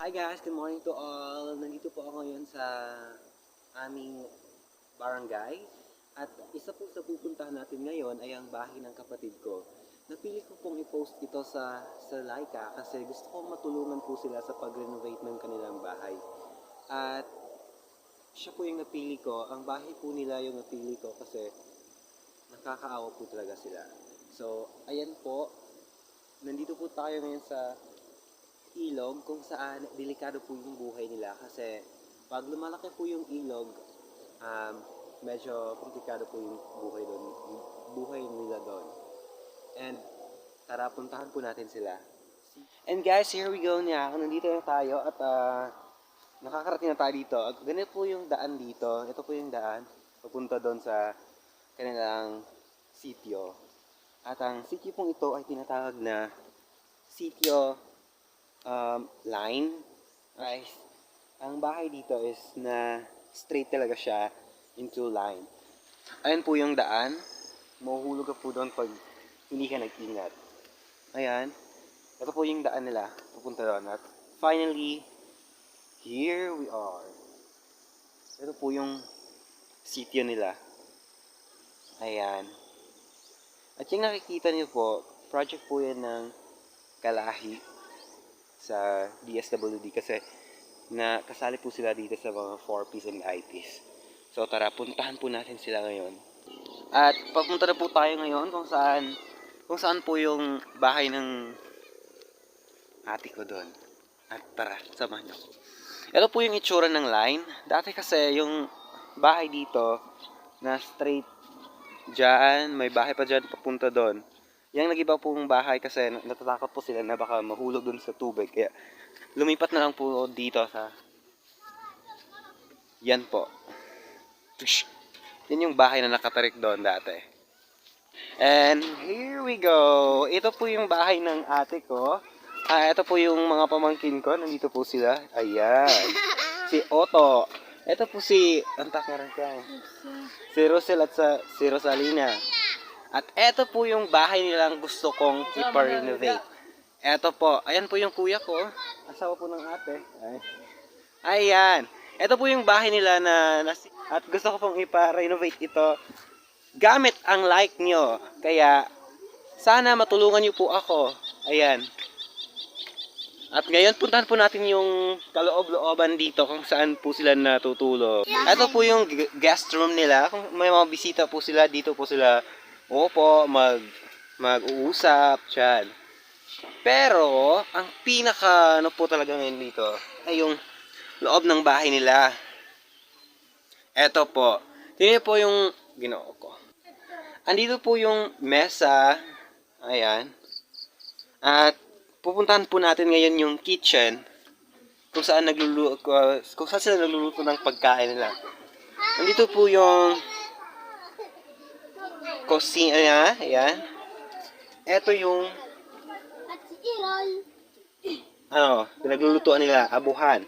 Hi guys, good morning to all. Nandito po ako ngayon sa aming barangay. At isa po sa pupuntahan natin ngayon ay ang bahay ng kapatid ko. Napili ko pong i-post ito sa Laika kasi gusto kong matulungan po sila sa pag-renovate ng kanilang bahay. At siya po yung napili ko. Ang bahay po nila yung napili ko kasi nakakaawa po talaga sila. So, ayan po. Nandito po tayo ngayon sa ilog kung saan delikado po yung buhay nila kasi pag lumalaki po yung ilog, medyo komplikado po yung buhay nila doon. And tara, puntahan po natin sila. And guys, here we go na. Nandito na tayo at nakakarating na tayo dito. At ganito po yung daan dito. Ito po yung daan papunta doon sa kanilang sitio. At ang sitio pong ito ay tinatawag na sitio line. Guys, ang bahay dito is na straight talaga siya into line. Ayan po yung daan. Mahuhulog ka po doon pag hindi ka nag-ingat. Ayan. Ito po yung daan nila. Pupunta doon. At finally, here we are. Ito po yung sitio nila. Ayan. At yung nakikita niyo po, project po yan ng Kalahi sa DSWD kasi kasali po sila dito sa mga 4Ps and IPs. So tara, puntahan po natin sila ngayon. At papunta na po tayo ngayon kung saan po yung bahay ng ate ko doon. At tara, samahan niyo. Ito po yung itsura ng line. Dati kasi yung bahay dito na straight dyan, may bahay pa dyan papunta doon. Yung nag-iba pong bahay kasi natatakot po sila na baka mahulog dun sa tubig. Kaya lumipat na lang po dito sa yan po. Yan yung bahay na nakatarik doon dati. And here we go. Ito po yung bahay ng ate ko. Ito po yung mga pamangkin ko. Nandito po sila. Ayan. Si Otto. Ito po ang takaran ka. Si Rosel at si Rosalina. At eto po yung bahay nilang gusto kong ipa-renovate. Eto po. Ayan po yung kuya ko. Asawa po ng ate. Ayan. Eto po yung bahay nila at gusto ko pong ipa-renovate ito gamit ang like nyo. Kaya sana matulungan nyo po ako. Ayan. At ngayon puntahan po natin yung kaloob-looban dito kung saan po sila natutulog. Eto po yung guest room nila. Kung may mga bisita po sila, dito po sila mag-uusap dyan. Pero, ang pinaka po talaga ngayon dito ay yung loob ng bahay nila. Eto po. Tingnan po yung ginoo ko. Andito po yung mesa. Ayan. At pupuntahan po natin ngayon yung kitchen kung saan sila nagluluto ng pagkain nila. Andito po yung kusina, ayan. Ito yung pinaglulutuan nila, abuhan.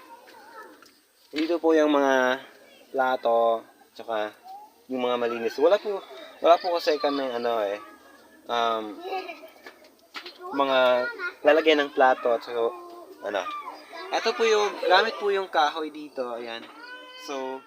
Dito po yung mga plato, tsaka yung mga malinis. Wala po kasi kami mga lalagyan ng plato, so ito po yung gamit po yung kahoy dito, ayan. So